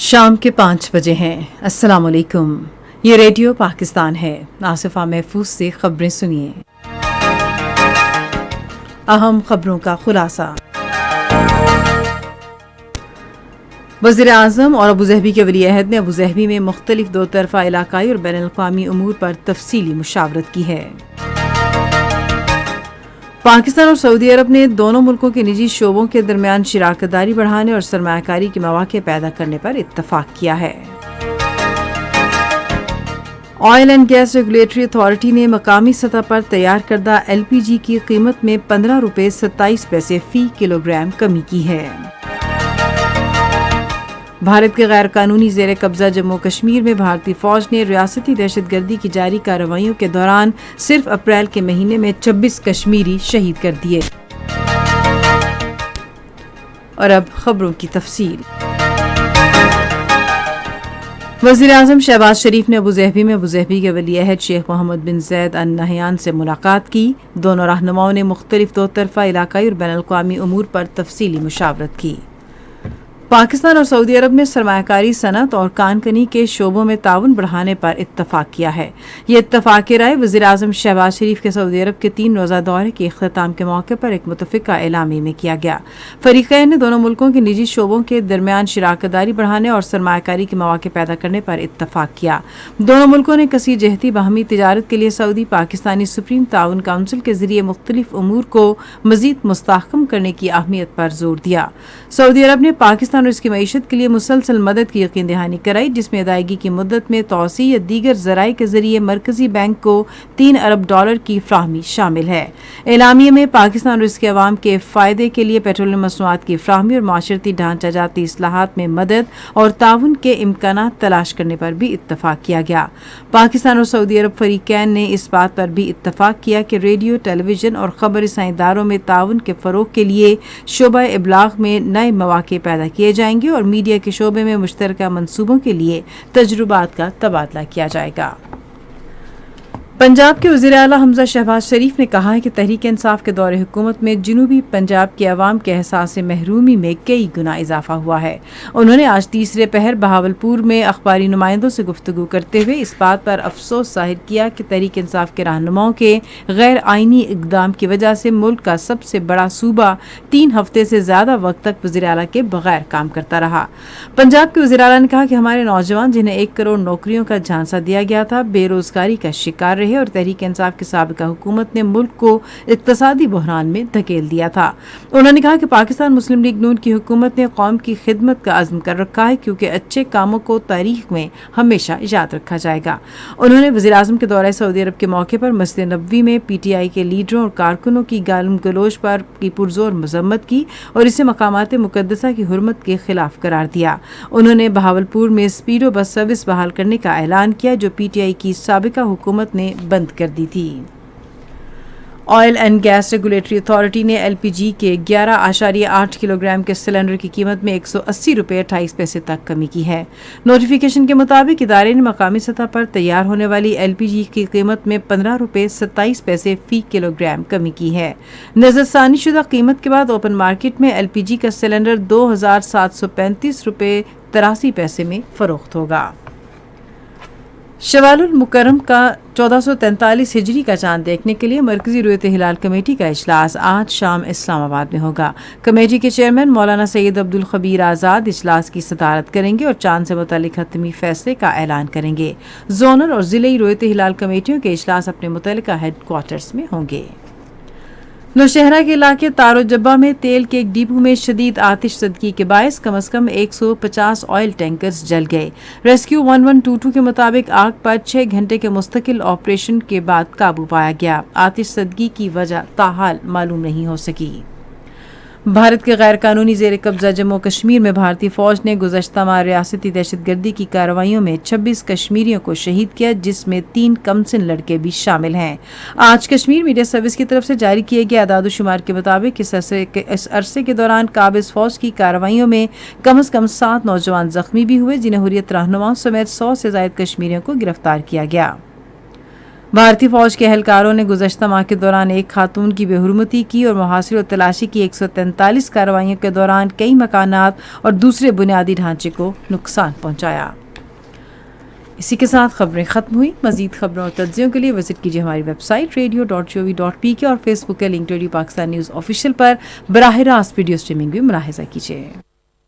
شام کے 5 بجے ہیں۔ السلام علیکم، یہ ریڈیو پاکستان ہے۔ آصفہ محفوظ سے خبریں سنیے۔ اہم خبروں کا خلاصہ۔ وزیر اعظم اور ابوظہبی کے ولی عہد نے ابوظہبی میں مختلف دو طرفہ علاقائی اور بین الاقوامی امور پر تفصیلی مشاورت کی ہے۔ پاکستان اور سعودی عرب نے دونوں ملکوں کے نجی شعبوں کے درمیان شراکت داری بڑھانے اور سرمایہ کاری کے مواقع پیدا کرنے پر اتفاق کیا ہے۔ Oil and gas regulatory authority نے مقامی سطح پر تیار کردہ ایل پی جی کی قیمت میں 15 روپے 27 پیسے فی کلو گرام کمی کی ہے۔ بھارت کے غیر قانونی زیر قبضہ جموں کشمیر میں بھارتی فوج نے ریاستی دہشت گردی کی جاری کارروائیوں کے دوران صرف اپریل کے مہینے میں 26 کشمیری شہید کر دیے۔ اور اب خبروں کی تفصیل۔ وزیر اعظم شہباز شریف نے ابوظہبی میں ابوظہبی کے ولی عہد شیخ محمد بن زید ال نہیان سے ملاقات کی۔ دونوں رہنماؤں نے مختلف دو طرفہ علاقائی اور بین الاقوامی امور پر تفصیلی مشاورت کی۔ پاکستان اور سعودی عرب نے سرمایہ کاری، صنعت اور کان کنی کے شعبوں میں تعاون بڑھانے پر اتفاق کیا ہے۔ یہ اتفاق رائے وزیر اعظم شہباز شریف کے سعودی عرب کے 3 روزہ دورے کے اختتام کے موقع پر ایک متفقہ اعلامیہ میں کیا گیا۔ فریقین نے دونوں ملکوں کے نجی شعبوں کے درمیان شراکت داری بڑھانے اور سرمایہ کاری کے مواقع پیدا کرنے پر اتفاق کیا۔ دونوں ملکوں نے کثیر جہتی باہمی تجارت کے لیے سعودی پاکستانی سپریم تعاون کونسل کے ذریعے مختلف امور کو مزید مستحکم کرنے کی اہمیت پر زور دیا۔ سعودی عرب نے پاکستان اور اس کی معیشت کے لیے مسلسل مدد کی یقین دہانی کرائی، جس میں ادائیگی کی مدت میں توسیع یا دیگر ذرائع کے ذریعے مرکزی بینک کو $3 ارب کی فراہمی شامل ہے۔ اعلامیہ میں پاکستان اور اس کے عوام کے فائدے کے لیے پیٹرولیم مصنوعات کی فراہمی اور معاشرتی ڈھانچہ جاتی اصلاحات میں مدد اور تعاون کے امکانات تلاش کرنے پر بھی اتفاق کیا گیا۔ پاکستان اور سعودی عرب فریقین نے اس بات پر بھی اتفاق کیا کہ ریڈیو، ٹیلی ویژن اور خبر رسائی اداروں میں تعاون کے فروغ کے لیے شعبہ ابلاغ میں نئے مواقع پیدا کیے جائیں گے اور میڈیا کے شعبے میں مشترکہ منصوبوں کے لیے تجربات کا تبادلہ کیا جائے گا۔ پنجاب کے وزیر اعلیٰ حمزہ شہباز شریف نے کہا ہے کہ تحریک انصاف کے دور حکومت میں جنوبی پنجاب کے عوام کے احساس محرومی میں کئی گنا اضافہ ہوا ہے۔ انہوں نے آج تیسرے پہر بہاولپور میں اخباری نمائندوں سے گفتگو کرتے ہوئے اس بات پر افسوس ظاہر کیا کہ تحریک انصاف کے رہنماؤں کے غیر آئینی اقدام کی وجہ سے ملک کا سب سے بڑا صوبہ 3 ہفتے سے زیادہ وقت تک وزیر اعلیٰ کے بغیر کام کرتا رہا۔ پنجاب کے وزیر اعلیٰ نے کہا کہ ہمارے نوجوان جنہیں 1 کروڑ نوکریوں کا جھانسا دیا گیا تھا، بے روزگاری کا شکار رہے اور تحریک انصاف کی سابقہ حکومت نے ملک کو اقتصادی بحران میں دھکیل دیا تھا۔ انہوں نے کہا کہ پاکستان مسلم لیگ نون کی حکومت نے قوم کی خدمت کا عزم کر رکھا ہے، کیونکہ اچھے کاموں کو تاریخ میں ہمیشہ یاد رکھا جائے گا۔ انہوں نے وزیر اعظم کے دورہ سعودی عرب کے موقع پر مسجد نبوی میں پی ٹی آئی کے لیڈروں اور کارکنوں کی گالم گلوچ پر کی پرزور مذمت کی اور اسے مقامات مقدسہ کی حرمت کے خلاف قرار دیا۔ انہوں نے بہاولپور میں اسپیڈو بس سروس بحال کرنے کا اعلان کیا، جو پی ٹی آئی کی سابقہ حکومت نے بند کر دی تھی۔ Oil and gas regulatory authority نے ایل پی جی کے 11.8 کلو گرام کے سلنڈر کی قیمت میں 180 روپے 28 پیسے تک کمی کی ہے۔ نوٹیفیکیشن کے مطابق ادارے نے مقامی سطح پر تیار ہونے والی ایل پی جی کی قیمت میں 15 روپے 27 پیسے فی کلو گرام کمی کی ہے۔ نظر ثانی شدہ قیمت کے بعد اوپن مارکیٹ میں ایل پی جی کا سلنڈر 2735 روپے 83 پیسے میں فروخت ہوگا۔ شوال المکرم کا 1443 ہجری کا چاند دیکھنے کے لیے مرکزی رؤیت ہلال کمیٹی کا اجلاس آج شام اسلام آباد میں ہوگا۔ کمیٹی کے چیئرمین مولانا سید عبدالخبیر آزاد اجلاس کی صدارت کریں گے اور چاند سے متعلق حتمی فیصلے کا اعلان کریں گے۔ زونل اور ضلعی رؤیت ہلال کمیٹیوں کے اجلاس اپنے متعلقہ ہیڈ کوارٹرز میں ہوں گے۔ نوشہرہ کے علاقے تارو جبہ میں تیل کے ایک ڈپو میں شدید آتش زدگی کے باعث کم از کم 150 آئل ٹینکرز جل گئے۔ ریسکیو 1122 کے مطابق آگ پر 6 گھنٹے کے مستقل آپریشن کے بعد قابو پایا گیا۔ آتش زدگی کی وجہ تاحال معلوم نہیں ہو سکی۔ بھارت کے غیر قانونی زیر قبضہ جموں کشمیر میں بھارتی فوج نے گزشتہ ماہ ریاستی دہشت گردی کی کارروائیوں میں 26 کشمیریوں کو شہید کیا، جس میں 3 کمسن لڑکے بھی شامل ہیں۔ آج کشمیر میڈیا سروس کی طرف سے جاری کیے گئے اعداد و شمار کے مطابق اس عرصے کے دوران قابض فوج کی کارروائیوں میں کم از کم 7 نوجوان زخمی بھی ہوئے، جنہیں حریت رہنماؤں سمیت 100 سے زائد کشمیریوں کو گرفتار کیا گیا۔ بھارتی فوج کے اہلکاروں نے گزشتہ ماہ کے دوران ایک خاتون کی بے حرمتی کی اور محاصرے اور تلاشی کی 143 کارروائیوں کے دوران کئی مکانات اور دوسرے بنیادی ڈھانچے کو نقصان پہنچایا۔ اسی کے ساتھ خبریں ختم ہوئی۔ مزید خبروں اور تجزیوں کے لیے وزٹ کیجیے ہماری ویب سائٹ radio.gov.pk اور فیس بک کے link radio Pakistan news official پر براہ راست ویڈیو اسٹریمنگ بھی ملاحظہ کیجیے۔